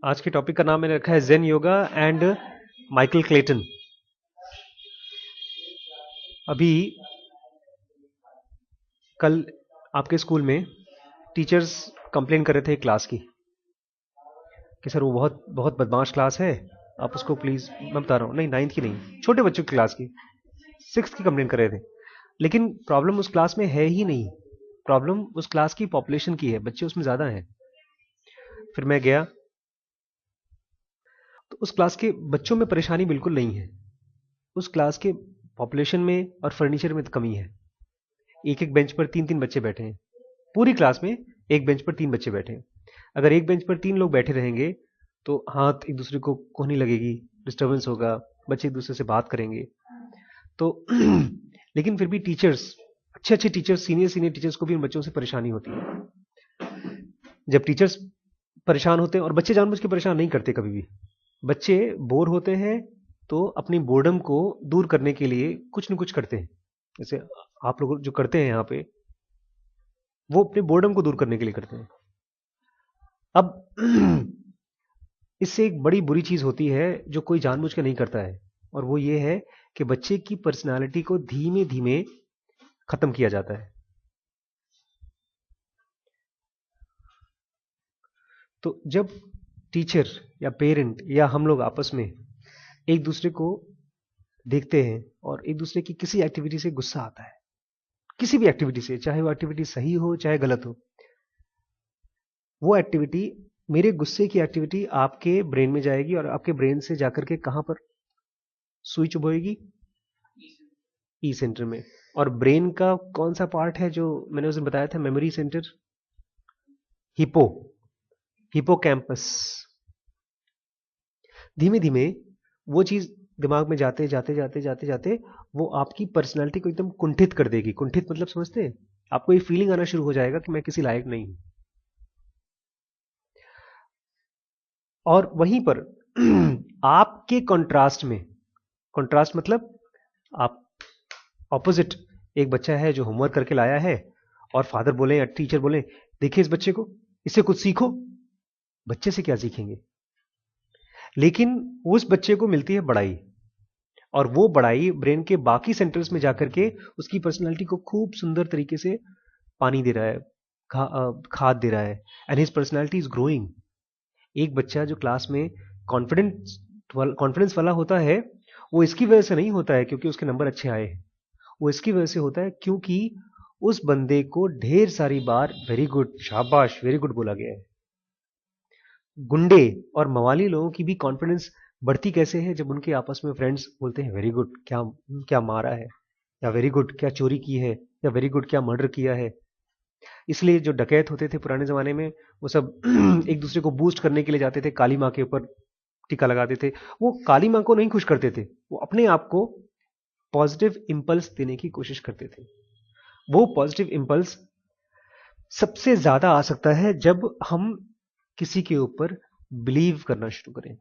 आज के टॉपिक का नाम मैंने रखा है जेन योगा एंड माइकल क्लेटन। अभी कल आपके स्कूल में टीचर्स कंप्लेन कर रहे थे क्लास की कि सर वो बहुत बहुत बदमाश क्लास है, आप उसको प्लीज। मैं बता रहा हूँ, नहीं नाइन्थ की नहीं, छोटे बच्चों की क्लास की, सिक्स की कंप्लेन कर रहे थे। लेकिन प्रॉब्लम उस क्लास में है ही नहीं, प्रॉब्लम उस क्लास की पॉपुलेशन की है, बच्चे उसमें ज्यादा हैं। फिर मैं गया तो उस क्लास के बच्चों में परेशानी बिल्कुल नहीं है, उस क्लास के पॉपुलेशन में और फर्नीचर में तो कमी है। एक एक बेंच पर तीन तीन बच्चे बैठे हैं, पूरी क्लास में एक बेंच पर तीन बच्चे बैठे हैं। अगर एक बेंच पर तीन लोग बैठे रहेंगे तो हाथ एक दूसरे को कोहनी लगेगी, डिस्टरबेंस होगा, बच्चे एक दूसरे से बात करेंगे तो लेकिन फिर भी टीचर्स, अच्छे अच्छे टीचर्स, सीनियर सीनियर टीचर्स को भी इन बच्चों से परेशानी होती है। जब टीचर्स परेशान होते हैं, और बच्चे जानबूझ के परेशान नहीं करते कभी भी, बच्चे बोर होते हैं तो अपनी बोर्डम को दूर करने के लिए कुछ न कुछ करते हैं। जैसे आप लोग जो करते हैं यहाँ पे, वो अपने बोर्डम को दूर करने के लिए करते हैं। अब इससे एक बड़ी बुरी चीज होती है जो कोई जानबूझ के नहीं करता है, और वो ये है कि बच्चे की पर्सनालिटी को धीमे धीमे खत्म किया जाता है। तो जब टीचर या पेरेंट या हम लोग आपस में एक दूसरे को देखते हैं और एक दूसरे की किसी एक्टिविटी से गुस्सा आता है, किसी भी एक्टिविटी से, चाहे वो एक्टिविटी सही हो चाहे गलत हो, वो एक्टिविटी, मेरे गुस्से की एक्टिविटी आपके ब्रेन में जाएगी और आपके ब्रेन से जाकर के कहां पर सुई चुभोएगी? ई सेंटर में। और ब्रेन का कौन सा पार्ट है जो मैंने उस दिन बताया था, मेमोरी सेंटर? Hippo, hippocampus. धीमे धीमे वो चीज दिमाग में जाते जाते जाते जाते जाते वो आपकी पर्सनालिटी को एकदम कुंठित कर देगी। कुंठित मतलब समझते हैं? आपको ये फीलिंग आना शुरू हो जाएगा कि मैं किसी लायक नहीं हूं। और वहीं पर आपके कंट्रास्ट में, कंट्रास्ट मतलब आप ऑपोजिट, एक बच्चा है जो होमवर्क करके लाया है और फादर बोले या टीचर बोले देखिए इस बच्चे को, इससे कुछ सीखो। बच्चे से क्या सीखेंगे? लेकिन उस बच्चे को मिलती है बड़ाई, और वो बड़ाई ब्रेन के बाकी सेंटर्स में जाकर के उसकी पर्सनालिटी को खूब सुंदर तरीके से पानी दे रहा है, खाद दे रहा है, and his personality is growing. एक बच्चा जो क्लास में कॉन्फिडेंस कॉन्फिडेंस वाला होता है, वो इसकी वजह से नहीं होता है क्योंकि उसके नंबर अच्छे आए हैं, वो इसकी वजह से होता है क्योंकि उस बंदे को ढेर सारी बार वेरी गुड, शाबाश, वेरी गुड बोला गया है। गुंडे और मवाली लोगों की भी कॉन्फिडेंस बढ़ती कैसे है? जब उनके आपस में फ्रेंड्स बोलते हैं वेरी गुड, क्या क्या मारा है, या वेरी गुड क्या चोरी की है, या वेरी गुड क्या मर्डर किया है। इसलिए जो डकैत होते थे पुराने जमाने में, वो सब एक दूसरे को बूस्ट करने के लिए जाते थे, काली माँ के ऊपर टीका लगाते थे। वो काली माँ को नहीं खुश करते थे, वो अपने आप को पॉजिटिव इंपल्स देने की कोशिश करते थे। वो पॉजिटिव इंपल्स सबसे ज्यादा आ सकता है जब हम किसी के ऊपर बिलीव करना शुरू करें।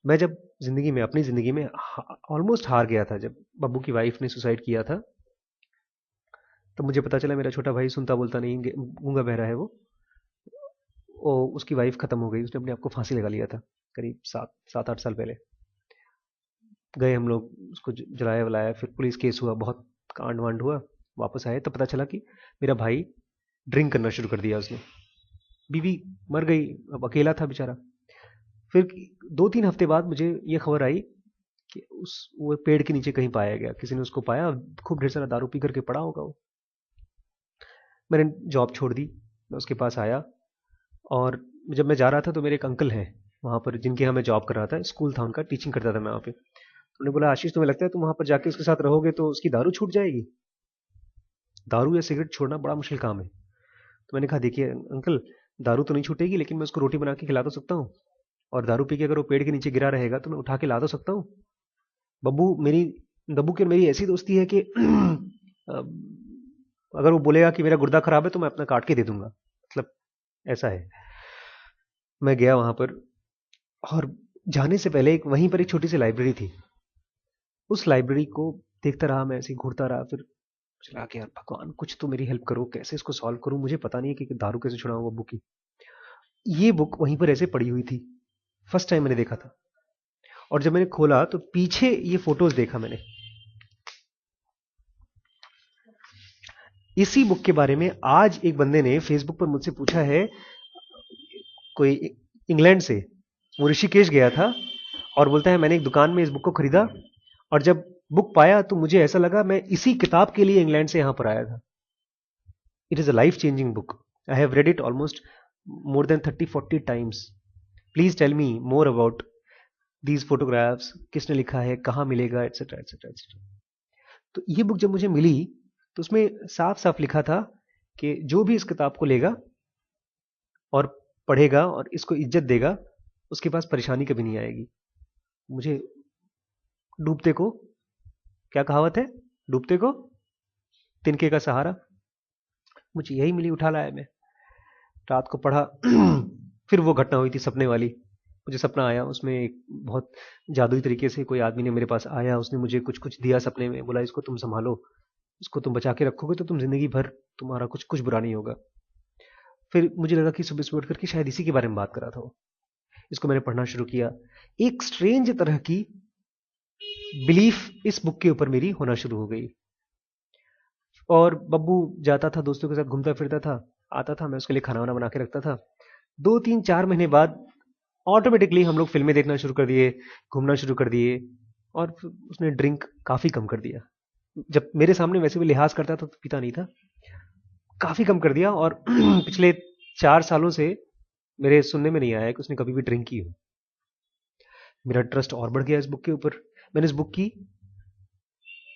मैं जब जिंदगी में, अपनी जिंदगी में ऑलमोस्ट हार गया था, जब बब्बू की वाइफ ने सुसाइड किया था, तो मुझे पता चला मेरा छोटा भाई सुनता बोलता नहीं, गूंगा बहरा है वो उसकी वाइफ खत्म हो गई, उसने अपने आप को फांसी लगा लिया था करीब 7-8 साल पहले। गए हम लोग, उसको जलाया वलाया, फिर पुलिस केस हुआ, बहुत कांड वांड हुआ। वापस आए तो पता चला कि मेरा भाई ड्रिंक करना शुरू कर दिया उसने, बीवी मर गई, अब अकेला था बेचारा। फिर 2-3 हफ्ते बाद मुझे ये खबर आई कि उस वो पेड़ के नीचे कहीं पाया गया, किसी ने उसको पाया, खूब ढेर सारा दारू पी करके पड़ा होगा वो। मैंने जॉब छोड़ दी, मैं उसके पास आया, और जब मैं जा रहा था तो मेरे एक अंकल हैं वहाँ पर, जिनके यहाँ मैं जॉब कर रहा था, स्कूल था उनका, टीचिंग करता था मैं वहाँ पे। उन्होंने बोला आशीष तुम्हें लगता है तुम वहाँ पर जाके उसके साथ रहोगे तो उसकी दारू छूट जाएगी? दारू या सिगरेट छोड़ना बड़ा मुश्किल काम है। तो मैंने कहा देखिए अंकल, दारू तो नहीं छूटेगी, लेकिन मैं उसको रोटी बना के खिला तो सकता हूँ, और दारू पी के अगर वो पेड़ के नीचे गिरा रहेगा तो मैं उठा के ला तो सकता हूँ। बब्बू मेरी बब्बू की और मेरी ऐसी दोस्ती है कि अगर वो बोलेगा कि मेरा गुर्दा खराब है तो मैं अपना काट के दे दूंगा, मतलब ऐसा है। मैं गया वहां पर, और जाने से पहले एक वहीं पर एक छोटी सी लाइब्रेरी थी, उस लाइब्रेरी को देखता रहा, मैं ऐसे ही घूरता रहा। फिर चला कि यार भगवान कुछ तो मेरी हेल्प करो, कैसे इसको सॉल्व करूं, मुझे पता नहीं है कि दारू कैसे छुड़ाऊं बब्बू की। ये बुक वहीं पर ऐसे पड़ी हुई थी, फर्स्ट टाइम मैंने देखा था। और जब मैंने खोला तो पीछे ये फोटोज देखा मैंने। इसी बुक के बारे में आज एक बंदे ने फेसबुक पर मुझसे पूछा है, कोई इंग्लैंड से, वो ऋषिकेश गया था और बोलता है मैंने एक दुकान में इस बुक को खरीदा और जब बुक पाया तो मुझे ऐसा लगा मैं इसी किताब के लिए इंग्लैंड से यहां पर आया था। It is a life changing book. I have read it almost more than 30-40 times. Please tell me more about these photographs, किसने लिखा है, कहाँ मिलेगा, etc etc etc. तो ये बुक जब मुझे मिली तो उसमें साफ साफ लिखा था कि जो भी इस किताब को लेगा और पढ़ेगा और इसको इज्जत देगा उसके पास परेशानी कभी नहीं आएगी। मुझे डूबते को, क्या कहावत है, डूबते को तिनके का सहारा, मुझे यही मिली, उठा लाया मैं। रात को पढ़ा फिर वो घटना हुई थी सपने वाली। मुझे सपना आया, उसमें एक बहुत जादुई तरीके से कोई आदमी ने मेरे पास आया, उसने मुझे कुछ कुछ दिया सपने में, बोला इसको तुम संभालो, इसको तुम बचा के रखोगे तो तुम जिंदगी भर तुम्हारा कुछ कुछ बुरा नहीं होगा। फिर मुझे लगा कि सुबह सुबह उठ करके शायद इसी के बारे में बात कर रहा था वो। इसको मैंने पढ़ना शुरू किया। एक स्ट्रेंज तरह की बिलीफ इस बुक के ऊपर मेरी होना शुरू हो गई। और बब्बू जाता था दोस्तों के साथ, घूमता फिरता था, आता था, मैं उसके लिए खाना वाना बना के रखता था। 2-3-4 महीने बाद ऑटोमेटिकली हम लोग फिल्में देखना शुरू कर दिए, घूमना शुरू कर दिए और उसने ड्रिंक काफी कम कर दिया। जब मेरे सामने वैसे भी लिहाज करता था तो पीता नहीं था, काफी कम कर दिया। और पिछले 4 सालों से मेरे सुनने में नहीं आया कि उसने कभी भी ड्रिंक की हो। मेरा ट्रस्ट और बढ़ गया इस बुक के ऊपर। मैंने इस बुक की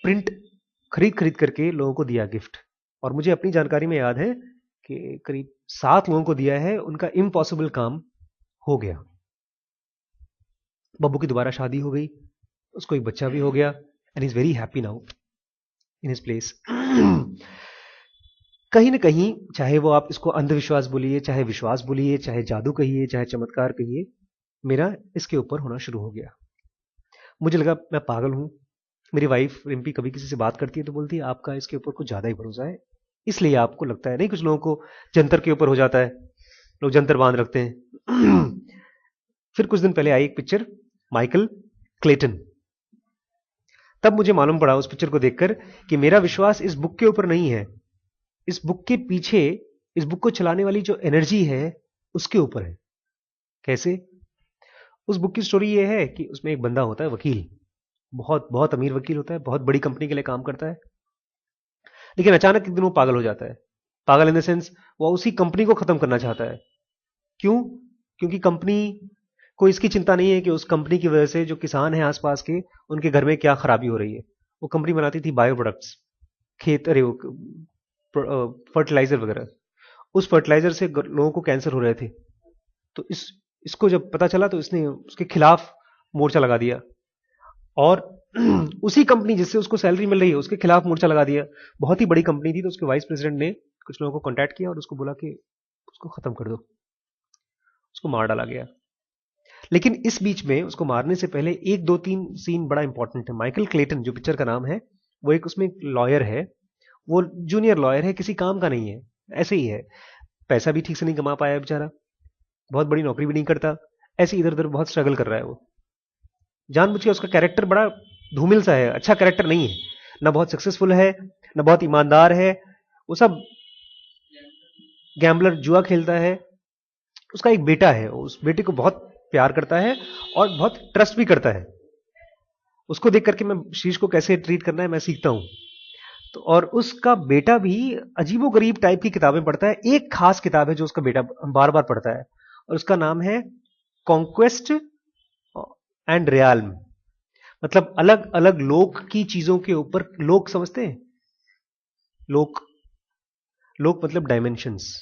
प्रिंट खरीद खरीद करके लोगों को दिया गिफ्ट। और मुझे अपनी जानकारी में याद है कि करीब 7 लोगों को दिया है, उनका इम्पॉसिबल काम हो गया। बब्बू की दोबारा शादी हो गई, उसको एक बच्चा भी हो गया and is very happy now in his place. कहीं ना कहीं, चाहे वो आप इसको अंधविश्वास बोलिए, चाहे विश्वास बोलिए, चाहे जादू कहिए, चाहे चमत्कार कहिए, मेरा इसके ऊपर होना शुरू हो गया। मुझे लगा मैं पागल हूं। मेरी वाइफ रिम्पी कभी किसी से बात करती है तो बोलती है आपका इसके ऊपर कुछ ज्यादा ही भरोसा है, इसलिए आपको लगता है। नहीं, कुछ लोगों को जंतर के ऊपर हो जाता है, लोग जंतर बांध रखते हैं। फिर कुछ दिन पहले आई एक पिक्चर, माइकल क्लेटन। तब मुझे मालूम पड़ा उस पिक्चर को देखकर कि मेरा विश्वास इस बुक के ऊपर नहीं है, इस बुक के पीछे, इस बुक को चलाने वाली जो एनर्जी है उसके ऊपर है। कैसे? उस बुक की स्टोरी ये है कि उसमें एक बंदा होता है, वकील, बहुत बहुत अमीर वकील होता है, बहुत बड़ी कंपनी के लिए काम करता है, लेकिन अचानक एक दिन वो पागल हो जाता है। पागल इन द सेंस वो उसी कंपनी को खत्म करना चाहता है। क्यों? क्योंकि कंपनी को इसकी चिंता नहीं है कि उस कंपनी की वजह से जो किसान हैं आसपास के, उनके घर में क्या खराबी हो रही है। वो कंपनी बनाती थी बायो प्रोडक्ट्स, खेत, अरे फर्टिलाइजर वगैरह। उस फर्टिलाइजर से लोगों को कैंसर हो रहे थे। तो इसको जब पता चला तो इसने उसके खिलाफ मोर्चा लगा दिया और उसी कंपनी जिससे उसको सैलरी मिल रही है उसके खिलाफ मोर्चा लगा दिया। बहुत ही बड़ी कंपनी थी, तो उसके वाइस प्रेसिडेंट ने कुछ लोगों को कांटेक्ट किया और उसको बोला कि उसको खत्म कर दो। उसको मार डाला गया। लेकिन इस बीच में उसको मारने से पहले 1-2-3 सीन बड़ा इंपॉर्टेंट है। माइकल क्लेटन जो पिक्चर का नाम है, वो एक उसमें लॉयर है, वो जूनियर लॉयर है, किसी काम का नहीं है, ऐसे ही है। पैसा भी ठीक से नहीं कमा पाया बेचारा, बहुत बड़ी नौकरी भी नहीं करता, ऐसे इधर उधर बहुत स्ट्रगल कर रहा है वो। जानबूझ के उसका कैरेक्टर बड़ा धूमिल सा है, अच्छा कैरेक्टर नहीं है, ना बहुत सक्सेसफुल है, ना बहुत ईमानदार है, वो सब गैम्बलर, जुआ खेलता है। उसका एक बेटा है, उस बेटे को बहुत प्यार करता है और बहुत ट्रस्ट भी करता है। उसको देख करके मैं शीश को कैसे ट्रीट करना है मैं सीखता हूं। तो और उसका बेटा भी अजीबोगरीब टाइप की किताबें पढ़ता है। एक खास किताब है जो उसका बेटा बार बार पढ़ता है और उसका नाम है कॉन्क्वेस्ट एंड रियल्म। मतलब अलग अलग लोक की चीजों के ऊपर, लोक समझते हैं? लोक, लोक मतलब डायमेंशंस।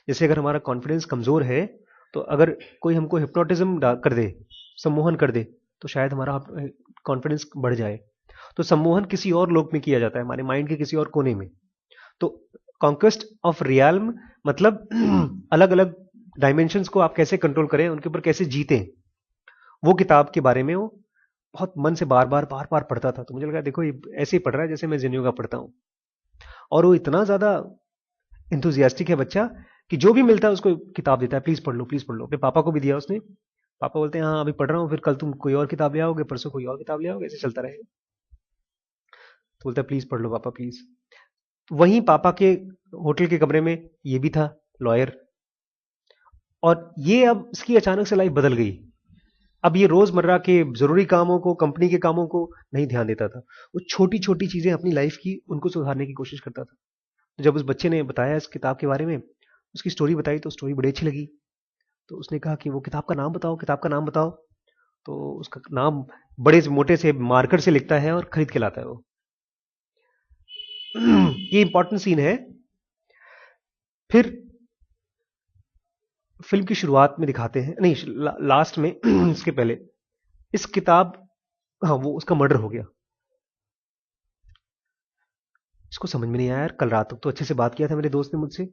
जैसे अगर हमारा कॉन्फिडेंस कमजोर है तो अगर कोई हमको हिप्नोटिज्म कर दे, सम्मोहन कर दे, तो शायद हमारा कॉन्फिडेंस बढ़ जाए। तो सम्मोहन किसी और लोक में किया जाता है, हमारे माइंड के किसी और कोने में। तो कॉन्क्वेस्ट ऑफ रियल्म मतलब अलग अलग डायमेंशंस को आप कैसे कंट्रोल करें, उनके ऊपर कैसे जीतें, वो किताब के बारे में वो बहुत मन से बार बार पढ़ता था। तो मुझे लगा देखो ये ऐसे ही पढ़ रहा है जैसे मैं जिन योगा पढ़ता हूं। और वो इतना ज्यादा इंथुजियास्टिक है बच्चा कि जो भी मिलता है उसको किताब देता है, प्लीज पढ़ लो प्लीज पढ़ लो। अपने पापा को भी दिया उसने। पापा बोलते हैं हाँ अभी पढ़ रहा हूँ, फिर कल तुम कोई और किताब ले आओगे, परसों कोई और किताब ले आओगे, ऐसे चलता रहेगा। तो बोलता है प्लीज पढ़ लो पापा प्लीज। वहीं पापा के होटल के कमरे में ये भी था, लॉयर। और ये अब इसकी अचानक से लाइफ बदल गई। अब ये रोजमर्रा के जरूरी कामों को, कंपनी के कामों को नहीं ध्यान देता था। वो छोटी छोटी चीजें अपनी लाइफ की उनको सुधारने की कोशिश करता था। तो जब उस बच्चे ने बताया इस किताब के बारे में, उसकी स्टोरी बताई, तो स्टोरी बड़ी अच्छी लगी। तो उसने कहा कि वो किताब का नाम बताओ, किताब का नाम बताओ। तो उसका नाम बड़े से मोटे से मार्कर से लिखता है और खरीद के लाता है वो। ये इंपॉर्टेंट सीन है। फिर फिल्म की शुरुआत में दिखाते हैं, नहीं लास्ट में इसके पहले इस किताब, हाँ वो उसका मर्डर हो गया। इसको समझ में नहीं आया यार, कल रात तक तो अच्छे से बात किया था मेरे दोस्त ने मुझसे,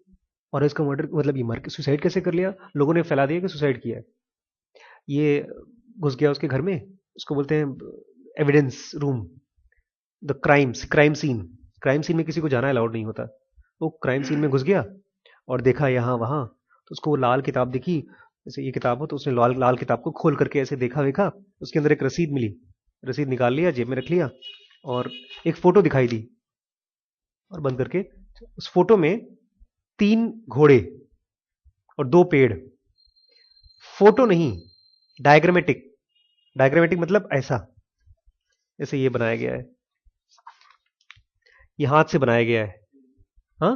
और इसका मर्डर मतलब ये मर के सुसाइड कैसे कर लिया। लोगों ने फैला दिया कि सुसाइड किया है। ये घुस गया उसके घर में, उसको बोलते हैं evidence room, the crime scene. Crime scene में किसी को जाना अलाउड नहीं होता। वो क्राइम सीन में घुस गया और देखा यहाँ वहां, तो उसको वो लाल किताब दिखी, जैसे ये किताब हो, तो उसने लाल लाल किताब को खोल करके ऐसे देखा देखा, उसके अंदर एक रसीद मिली। रसीद निकाल लिया, जेब में रख लिया, और एक फोटो दिखाई दी, और बंद करके उस फोटो में 3 घोड़े और 2 पेड़। फोटो नहीं, डायग्रामेटिक। डायग्रामेटिक मतलब ऐसा, जैसे ये बनाया गया है, ये हाथ से बनाया गया है। हाँ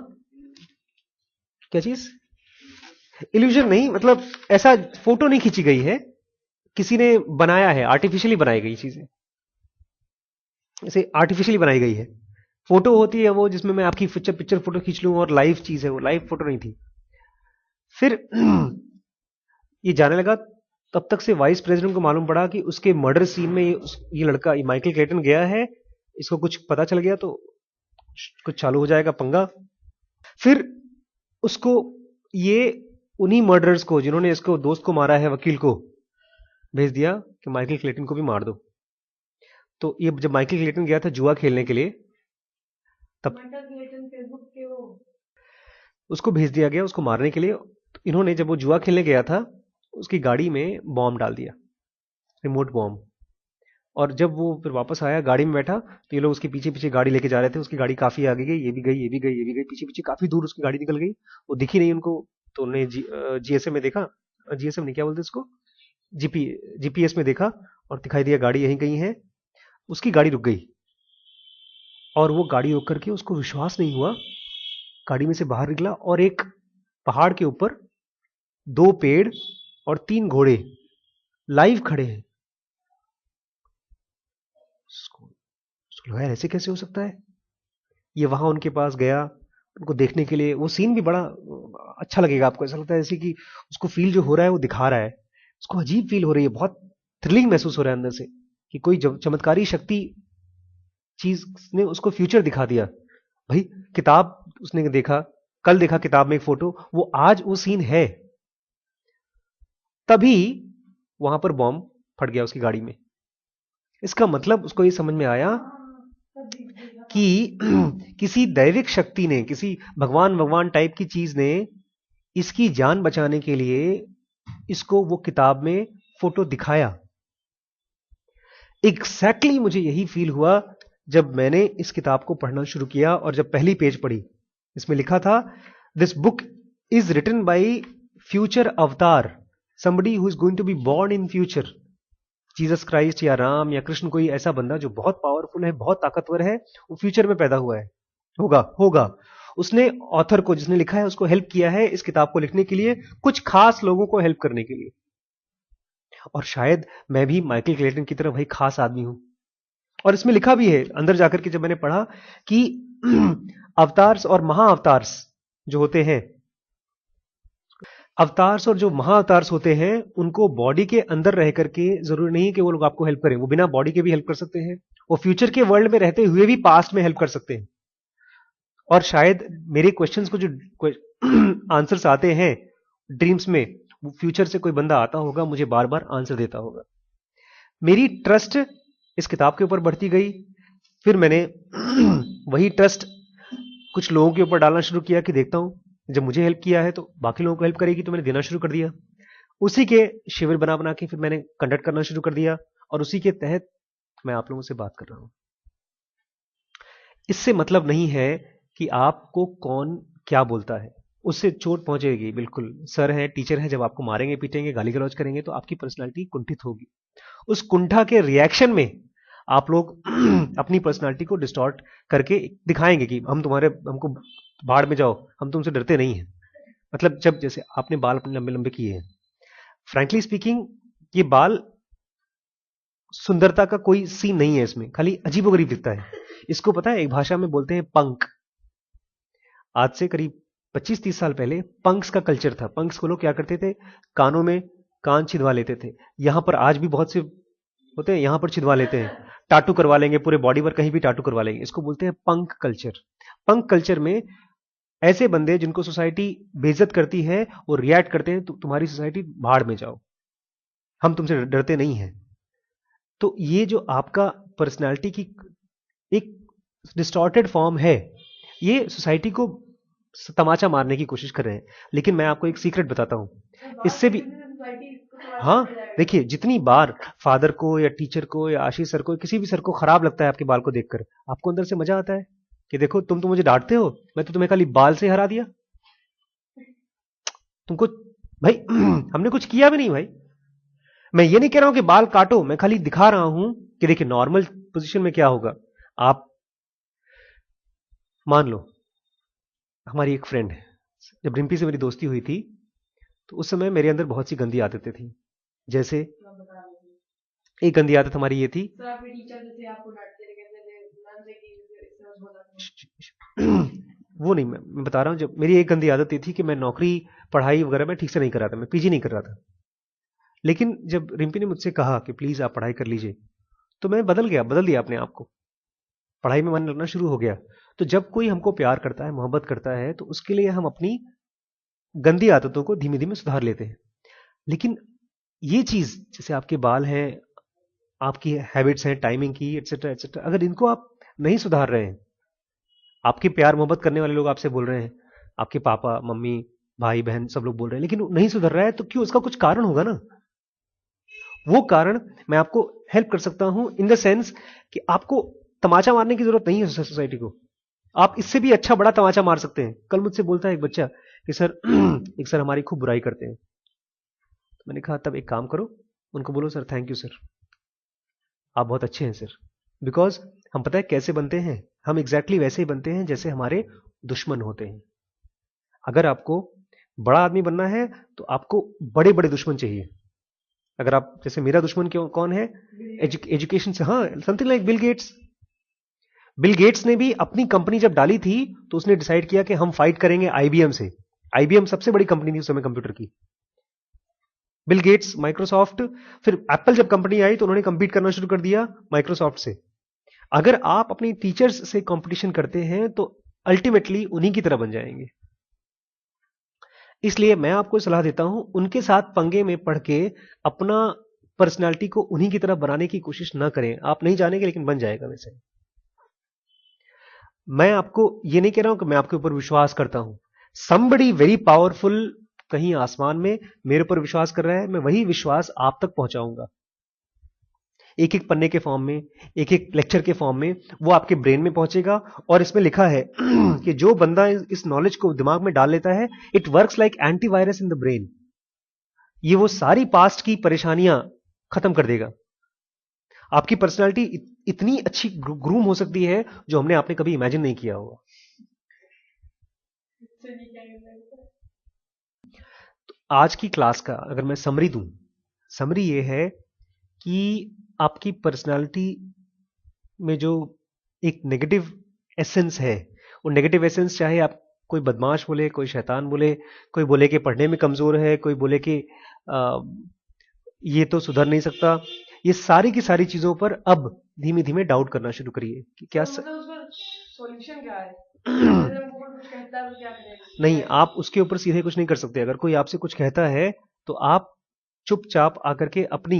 क्या चीज, इल्यूजन नहीं, मतलब ऐसा फोटो नहीं खींची गई है, किसी ने बनाया है, आर्टिफिशियली बनाई गई चीजें, ऐसे आर्टिफिशियली बनाई गई है। फोटो होती है वो जिसमें मैं आपकी पिक्चर फोटो खींच लूं, और लाइव चीज है वो, लाइव फोटो नहीं थी। फिर ये जाने लगा, तब तक से वाइस प्रेसिडेंट को मालूम पड़ा कि उसके मर्डर सीन में ये लड़का, ये माइकल क्लेटन गया है। इसको कुछ पता चल गया तो कुछ चालू हो जाएगा पंगा। फिर उसको ये उन्हीं मर्डरर्स को, जिन्होंने इसको दोस्त को मारा है, वकील को, भेज दिया कि माइकल क्लेटन को भी मार दो। तो ये जब माइकल क्लेटन गया था जुआ खेलने के लिए, तब उसको भेज दिया गया उसको मारने के लिए। तो इन्होंने जब वो जुआ खेलने गया था, उसकी गाड़ी में बॉम्ब डाल दिया, रिमोट बॉम्ब। और जब वो फिर वापस आया, गाड़ी में बैठा, तो ये लोग उसके पीछे पीछे गाड़ी लेके जा रहे थे। उसकी गाड़ी काफी आगे गई, ये भी गई, ये भी गई, ये भी गई, पीछे पीछे काफी दूर उसकी गाड़ी निकल गई। वो दिखी नहीं उनको। तो उन्होंने जीएसएम में देखा, जीएसएम नहीं क्या बोलते इसको, जीपीएस में देखा, और दिखाई दिया गाड़ी यहीं कहीं है। उसकी गाड़ी रुक गई, और वो गाड़ी रोक करके उसको विश्वास नहीं हुआ, गाड़ी में से बाहर निकला, और एक पहाड़ के ऊपर 2 पेड़ और 3 घोड़े लाइव खड़े हैं। उसको लगा यार ऐसे कैसे हो सकता है। ये वहां उनके पास गया उनको देखने के लिए। वो सीन भी बड़ा अच्छा लगेगा आपको, ऐसा लगता है जैसे कि उसको फील जो हो रहा है वो दिखा रहा है। उसको अजीब फील हो रही है, बहुत थ्रिलिंग महसूस हो रहा है अंदर से, कि कोई चमत्कारी शक्ति चीज ने उसको फ्यूचर दिखा दिया। भाई किताब उसने देखा, कल देखा किताब में एक फोटो, वो आज वो सीन है। तभी वहां पर बॉम्ब फट गया उसकी गाड़ी में। इसका मतलब उसको ये समझ में आया कि किसी दैविक शक्ति ने, किसी भगवान भगवान टाइप की चीज ने इसकी जान बचाने के लिए इसको वो किताब में फोटो दिखाया। एग्जैक्टली मुझे यही फील हुआ जब मैंने इस किताब को पढ़ना शुरू किया, और जब पहली पेज पढ़ी, इसमें लिखा था this book is written by future avatar, somebody who is going to be born in future, Jesus Christ या राम या कृष्ण, कोई ऐसा बंदा जो बहुत पावरफुल है, बहुत ताकतवर है, वो फ्यूचर में पैदा हुआ है, होगा। उसने ऑथर को, जिसने लिखा है, उसको हेल्प किया है इस किताब को लिखने के लिए, कुछ खास लोगों को हेल्प करने के लिए। और शायद मैं भी माइकल क्लेटन की तरह वही खास आदमी हूं। और इसमें लिखा भी है अंदर जाकर के, जब मैंने पढ़ा, कि अवतार्स और महाअवतार्स जो होते हैं, अवतार्स और जो महाअवतार्स होते हैं, उनको बॉडी के अंदर रह करके जरूरी नहीं कि वो लोग आपको हेल्प करें, वो बिना बॉडी के भी हेल्प कर सकते हैं। वो फ्यूचर के वर्ल्ड में रहते हुए भी पास्ट में हेल्प कर सकते हैं। और शायद मेरे क्वेश्चंस को जो आंसर्स आते हैं ड्रीम्स में, वो फ्यूचर से कोई बंदा आता होगा, मुझे बार बार आंसर देता होगा। मेरी ट्रस्ट इस किताब के ऊपर बढ़ती गई। फिर मैंने वही ट्रस्ट कुछ लोगों के ऊपर डालना शुरू किया, कि देखता हूं जब मुझे हेल्प किया है तो बाकी लोगों को हेल्प करेगी, तो मैंने देना शुरू कर दिया। उसी के शिविर बना बना के फिर मैंने कंडक्ट करना शुरू कर दिया, और उसी के तहत मैं आप लोगों से बात कर रहा हूं। इससे मतलब नहीं है कि आपको कौन क्या बोलता है उससे चोट पहुंचेगी। बिल्कुल, सर है, टीचर है, जब आपको मारेंगे, पीटेंगे, गाली गलौज करेंगे तो आपकी पर्सनालिटी कुंठित होगी। उस कुंठा के रिएक्शन में आप लोग अपनी पर्सनालिटी को डिस्टॉर्ट करके दिखाएंगे कि हमको भाड़ में जाओ, हम तुमसे डरते नहीं हैं। मतलब जब जैसे आपने बाल अपने लंबे लंबे किए हैं, फ्रैंकली स्पीकिंग ये बाल सुंदरता का कोई सीन नहीं है इसमें, खाली अजीबोगरीब दिखता है। इसको पता है एक भाषा में बोलते हैं पंक। आज से करीब 25-30 साल पहले पंक्स का कल्चर था। पंक्स को लोग क्या करते थे, कानों में कान छिदवा लेते थे। यहां पर आज भी बहुत से होते हैं, यहां पर छिदवा लेते हैं, टाटू करवा लेंगे, पूरे बॉडी पर कहीं भी टाटू करवा लेंगे। इसको बोलते हैं पंक कल्चर। पंक कल्चर में ऐसे बंदे जिनको सोसाइटी बेइज्जत करती है वो रिएक्ट करते हैं, तुम्हारी सोसाइटी भाड़ में जाओ, हम तुमसे डरते नहीं हैं। तो ये जो आपका पर्सनालिटी की एक डिस्टॉर्टेड फॉर्म है, ये सोसाइटी को तमाचा मारने की कोशिश कर रहे हैं। लेकिन मैं आपको एक सीक्रेट बताता हूं, इससे भी हाँ, देखिए जितनी बार फादर को या टीचर को या आशीष सर को, किसी भी सर को खराब लगता है आपके बाल को देखकर, आपको अंदर से मजा आता है कि देखो तुम तो मुझे डांटते हो, मैं तो तुम्हें खाली बाल से हरा दिया, तुमको भाई हमने कुछ किया भी नहीं भाई। मैं ये नहीं कह रहा हूं कि बाल काटो, मैं खाली दिखा रहा हूं कि देखिए नॉर्मल पोजीशन में क्या होगा। आप मान लो हमारी एक फ्रेंड है, जब रिम्पी से मेरी दोस्ती हुई थी तो उस समय मेरे अंदर बहुत सी गंदी आदतें थी। जैसे एक गंदी आदत हमारी ये थी, वो नहीं, मैं बता रहा हूं, जब मेरी एक गंदी आदत ये थी कि मैं नौकरी पढ़ाई वगैरह में ठीक से नहीं कर रहा था, मैं पीजी नहीं कर रहा था। लेकिन जब रिम्पी ने मुझसे कहा कि प्लीज आप पढ़ाई कर लीजिए, तो मैं बदल दिया अपने आप को, पढ़ाई में मन लगना शुरू हो गया। तो जब कोई हमको प्यार करता है, मोहब्बत करता है, तो उसके लिए हम अपनी गंदी आदतों को धीमे धीमे सुधार लेते हैं। लेकिन ये चीज जैसे आपके बाल हैं, आपकी हैबिट्स हैं टाइमिंग की, एटसेट्रा एटसेट्रा, अगर इनको आप नहीं सुधार रहे हैं, आपके प्यार मोहब्बत करने वाले लोग आपसे बोल रहे हैं, आपके पापा मम्मी भाई बहन सब लोग बोल रहे हैं, लेकिन नहीं सुधर रहा है, तो क्यों? उसका कुछ कारण होगा ना। वो कारण मैं आपको हेल्प कर सकता हूं इन द सेंस कि आपको तमाचा मारने की जरूरत नहीं है सोसाइटी को, आप इससे भी अच्छा बड़ा तमाचा मार सकते हैं। कल मुझसे बोलता है एक बच्चा कि सर एक सर हमारी खूब बुराई करते हैं। तो मैंने कहा तब एक काम करो, उनको बोलो सर थैंक यू सर, आप बहुत अच्छे हैं सर। बिकॉज हम पता है कैसे बनते हैं, हम एग्जैक्टली वैसे ही बनते हैं जैसे हमारे दुश्मन होते हैं। अगर आपको बड़ा आदमी बनना है तो आपको बड़े बड़े दुश्मन चाहिए। अगर आप जैसे मेरा दुश्मन क्यों कौन है, एजुकेशन से, हाँ, something like Bill Gates. Bill Gates ने भी अपनी कंपनी जब डाली थी तो उसने डिसाइड किया कि हम फाइट करेंगे आईबीएम से। आईबीएम सबसे बड़ी कंपनी थी उस समय कंप्यूटर की। बिल गेट्स, माइक्रोसॉफ्ट, फिर एप्पल जब कंपनी आई तो उन्होंने कंपीट करना शुरू कर दिया माइक्रोसॉफ्ट से। अगर आप अपनी टीचर्स से कंपटीशन करते हैं तो अल्टीमेटली उन्हीं की तरह बन जाएंगे। इसलिए मैं आपको सलाह देता हूं, उनके साथ पंगे में पढ़ के अपना पर्सनालिटी को उन्हीं की तरह बनाने की कोशिश ना करें। आप नहीं जानेंगे लेकिन बन जाएगा वैसे। मैं आपको ये नहीं कह रहा हूं कि मैं आपके ऊपर विश्वास करता हूं। समबडी वेरी पावरफुल कहीं आसमान में मेरे ऊपर विश्वास कर रहा है, मैं वही विश्वास आप तक पहुंचाऊंगा, एक एक पन्ने के फॉर्म में, एक एक लेक्चर के फॉर्म में, वो आपके ब्रेन में पहुंचेगा। और इसमें लिखा है कि जो बंदा इस नॉलेज को दिमाग में डाल लेता है, it works like antivirus in the brain. ये वो सारी पास्ट की परेशानियां खत्म कर देगा। आपकी पर्सनालिटी इतनी अच्छी ग्रूम हो सकती है जो आपने कभी इमेजिन नहीं किया होगा। तो आज की क्लास का अगर मैं समरी दूं, समरी ये है कि आपकी पर्सनालिटी में जो एक नेगेटिव एसेंस है, वो नेगेटिव एसेंस चाहे आप कोई बदमाश बोले, कोई शैतान बोले, कोई बोले कि पढ़ने में कमजोर है, कोई बोले कि ये तो सुधर नहीं सकता, ये सारी की सारी चीजों पर अब धीमे धीमे डाउट करना शुरू करिए कि क्या सॉल्यूशन क्या है। नहीं, आप उसके ऊपर सीधे कुछ नहीं कर सकते। अगर कोई आपसे कुछ कहता है तो आप चुपचाप आकर के अपनी,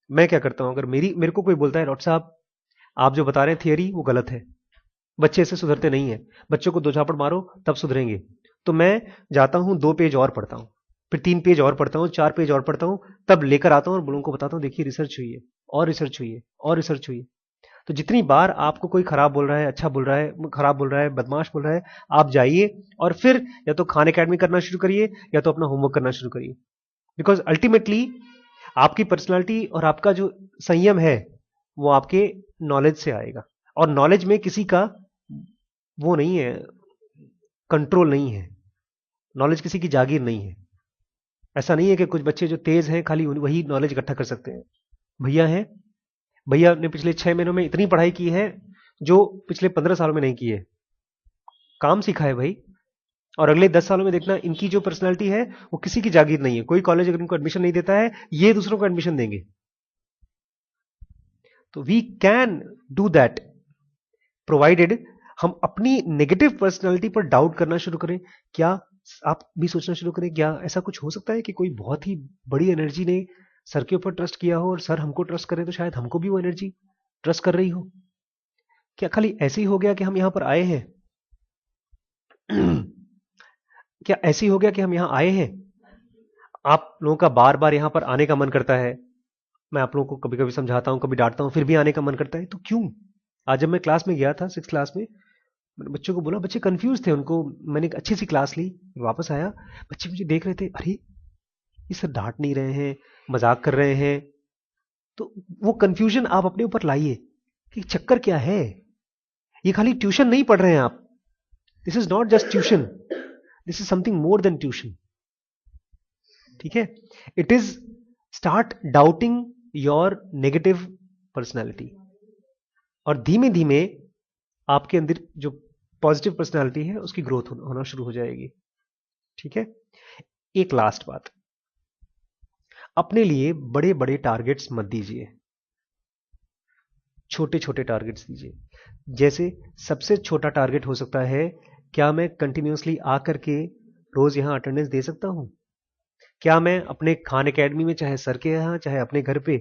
मैं क्या करता हूं, अगर मेरे को कोई बोलता है डॉक्टर साहब आप जो बता रहे हैं थियरी वो गलत है, बच्चे ऐसे सुधरते नहीं है, बच्चों को दो झापड़ मारो तब सुधरेंगे, तो मैं जाता हूं 2 पेज और पढ़ता हूं, फिर 3 पेज और पढ़ता हूं, 4 पेज और पढ़ता हूं, तब लेकर आता हूं और लोगों को बताता हूं देखिए रिसर्च हुई है, और रिसर्च हुई है, और रिसर्च हुई है। तो जितनी बार आपको कोई खराब बोल रहा है, अच्छा बोल रहा है, खराब बोल रहा है, बदमाश बोल रहा है, आप जाइए और फिर या तो खान एकेडमी करना शुरू करिए या तो अपना होमवर्क करना शुरू करिए। बिकॉज अल्टीमेटली आपकी पर्सनालिटी और आपका जो संयम है वो आपके नॉलेज से आएगा, और नॉलेज में किसी का वो नहीं है, कंट्रोल नहीं है। नॉलेज किसी की जागीर नहीं है। ऐसा नहीं है कि कुछ बच्चे जो तेज हैं खाली वही नॉलेज इकट्ठा कर सकते हैं। भैया हैं, भैया ने पिछले 6 महीनों में इतनी पढ़ाई की है जो पिछले 15 सालों में नहीं की है। काम सीखा है भाई, और अगले 10 सालों में देखना इनकी जो पर्सनालिटी है वो किसी की जागीर नहीं है। कोई कॉलेज अगर इनको एडमिशन नहीं देता है, ये दूसरों को एडमिशन देंगे। तो we can do that provided हम अपनी नेगेटिव पर्सनालिटी पर डाउट करना शुरू करें। क्या आप भी सोचना शुरू करें, क्या ऐसा कुछ हो सकता है कि कोई बहुत ही बड़ी एनर्जी ने सर के ऊपर ट्रस्ट किया हो और सर हमको ट्रस्ट करें तो शायद हमको भी वो एनर्जी ट्रस्ट कर रही हो। क्या खाली ऐसे ही हो गया कि हम यहां पर आए हैं? क्या ऐसे ही हो गया कि हम यहां आए हैं? आप लोगों का बार बार यहां पर आने का मन करता है। मैं आप लोगों को कभी कभी समझाता हूं, कभी डांटता हूं, फिर भी आने का मन करता है। तो क्यों? आज जब मैं क्लास में गया था 6th क्लास में, मैंने बच्चों को बोला, बच्चे कंफ्यूज थे, उनको मैंने एक अच्छी सी क्लास ली, वापस आया, बच्चे मुझे देख रहे थे, अरे ये सर डांट नहीं रहे हैं, मजाक कर रहे हैं। तो वो कंफ्यूजन आप अपने ऊपर लाइए कि चक्कर क्या है। ये खाली ट्यूशन नहीं पढ़ रहे हैं आप, this is not just tuition, this is something more than tuition. ठीक है? It is start doubting your negative personality, और धीमे धीमे आपके अंदर जो पॉजिटिव पर्सनालिटी है उसकी ग्रोथ होना शुरू हो जाएगी। ठीक है? एक लास्ट बात, अपने लिए बड़े बड़े टारगेट्स मत दीजिए, छोटे छोटे टारगेट्स दीजिए। जैसे सबसे छोटा टारगेट हो सकता है, क्या मैं कंटिन्यूसली आकर के रोज यहां अटेंडेंस दे सकता हूं? क्या मैं अपने खान एकेडमी में, चाहे सर के यहां चाहे अपने घर पे,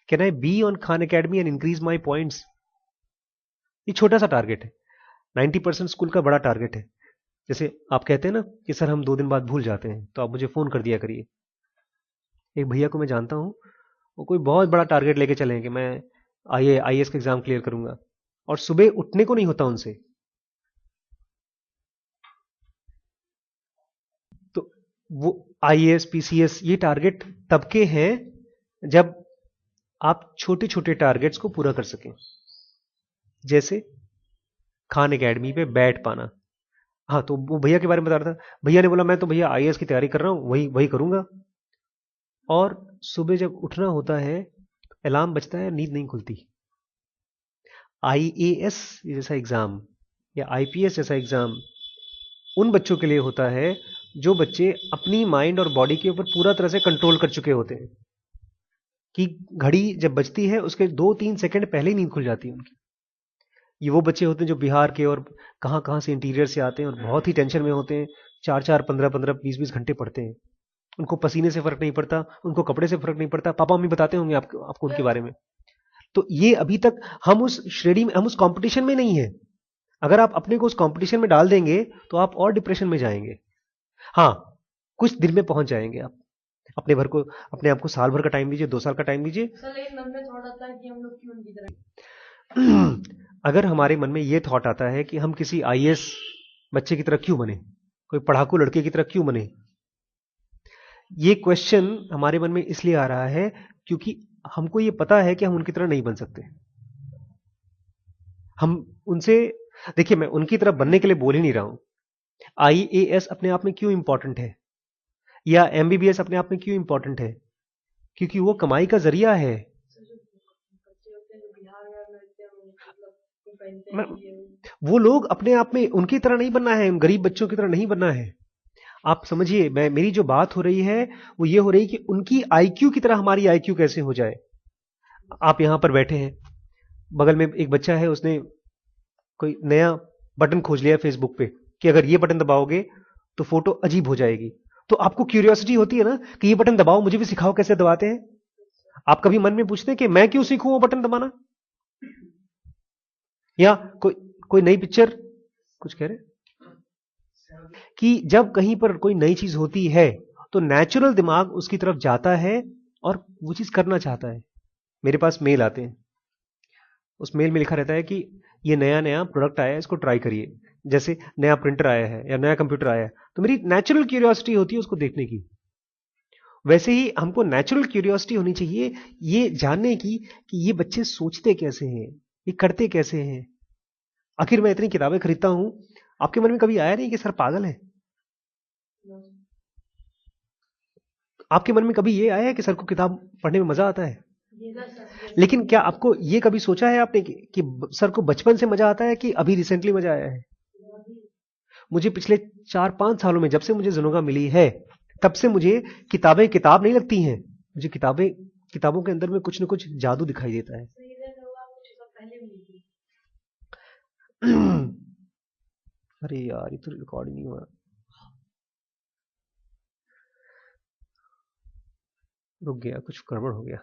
can I be on Khan academy and increase my points? ये छोटा सा टारगेट है। 90% स्कूल का बड़ा टारगेट है। जैसे आप कहते हैं ना कि सर हम 2 दिन बाद भूल जाते हैं, तो आप मुझे फोन कर दिया करिए। एक भैया को मैं जानता हूं, वो कोई बहुत बड़ा टारगेट लेके चले कि मैं आईएएस का एग्जाम क्लियर करूंगा, और सुबह उठने को नहीं होता उनसे। तो वो आईएएस पीसीएस ये टारगेट तब के हैं जब आप छोटे छोटे टारगेट्स को पूरा कर सकें। जैसे खान एकेडमी पे बैठ पाना। हाँ, तो वो भैया के बारे में बता रहा था। भैया ने बोला मैं तो भैया आईएएस की तैयारी कर रहा हूं, वही वही करूंगा। और सुबह जब उठना होता है, अलार्म बजता है, नींद नहीं खुलती। आईएएस जैसा एग्जाम या आईपीएस जैसा एग्जाम उन बच्चों के लिए होता है जो बच्चे अपनी माइंड और बॉडी के ऊपर पूरा तरह से कंट्रोल कर चुके होते हैं, कि घड़ी जब बजती है उसके 2-3 सेकंड पहले ही नींद खुल जाती है उनकी। ये वो बच्चे होते हैं जो बिहार के और कहां कहां से इंटीरियर से आते हैं और बहुत ही टेंशन में होते हैं, 4-4, 15-15, 20-20 घंटे पढ़ते हैं। उनको पसीने से फर्क नहीं पड़ता, उनको कपड़े से फर्क नहीं पड़ता। पापा मम्मी बताते होंगे आपको उनके बारे में। तो ये अभी तक हम उस श्रेणी में, हम उस कंपटीशन में नहीं है। अगर आप अपने को उस कंपटीशन में डाल देंगे तो आप और डिप्रेशन में जाएंगे। हाँ, कुछ दिन में पहुंच जाएंगे आप। अपने आप को साल भर का टाइम दीजिए, 2 साल का टाइम दीजिए। सर एक मन में थॉट आता है कि हम लोग क्यों उनकी तरह अगर हमारे मन में यह थॉट आता है कि हम किसी आईएएस बच्चे की तरह क्यों बने, कोई पढ़ाकू लड़के की तरह क्यों बने, ये क्वेश्चन हमारे मन में इसलिए आ रहा है क्योंकि हमको ये पता है कि हम उनकी तरह नहीं बन सकते। हम उनसे, देखिए मैं उनकी तरह बनने के लिए बोल ही नहीं रहा हूं। आईएएस अपने आप में क्यों इंपॉर्टेंट है, या एमबीबीएस अपने आप में क्यों इंपॉर्टेंट है? क्योंकि वो कमाई का जरिया है। बच्चे होते हैं जो बिहार में रहते हैं, मतलब वो पहनते मैं- हैं ये वो लोग अपने आप में उनकी तरह नहीं बनना है, उन गरीब बच्चों की तरह नहीं बनना है। आप समझिए, मैं मेरी जो बात हो रही है वो ये हो रही है कि उनकी आईक्यू की तरह हमारी आईक्यू कैसे हो जाए। आप यहां पर बैठे हैं, बगल में एक बच्चा है, उसने कोई नया बटन खोज लिया फेसबुक पे कि अगर ये बटन दबाओगे तो फोटो अजीब हो जाएगी। तो आपको क्यूरियोसिटी होती है ना कि ये बटन दबाओ, मुझे भी सिखाओ कैसे दबाते हैं। आप कभी मन में पूछते हैं कि मैं क्यों सीखूं वो बटन दबाना? या कोई कोई नई पिक्चर, कुछ कह रहे? कि जब कहीं पर कोई नई चीज होती है तो नेचुरल दिमाग उसकी तरफ जाता है और वो चीज करना चाहता है। मेरे पास मेल आते हैं, उस मेल में लिखा रहता है कि ये नया नया प्रोडक्ट आया है, इसको ट्राई करिए। जैसे नया प्रिंटर आया है या नया कंप्यूटर आया है, तो मेरी नेचुरल क्यूरियोसिटी होती है उसको देखने की। वैसे ही हमको नेचुरल क्यूरियोसिटी होनी चाहिए ये जानने की कि ये बच्चे सोचते कैसे हैं, ये करते कैसे हैं। आखिर मैं इतनी किताबें खरीदता हूं, आपके मन में कभी आया नहीं कि सर पागल है? आपके मन में कभी ये आया है कि सर को किताब पढ़ने में मजा आता है? लेकिन क्या आपको ये कभी सोचा है आपने कि सर को बचपन से मजा आता है कि अभी रिसेंटली मजा आया है? मुझे पिछले 4-5 सालों में जब से मुझे जुनूगा मिली है तब से मुझे किताबें किताब नहीं लगती हैं। मुझे किताबों के अंदर में कुछ न कुछ जादू दिखाई देता है। अरे यार ये तो रिकॉर्ड नहीं हुआ, रुक गया, कुछ गड़बड़ हो गया।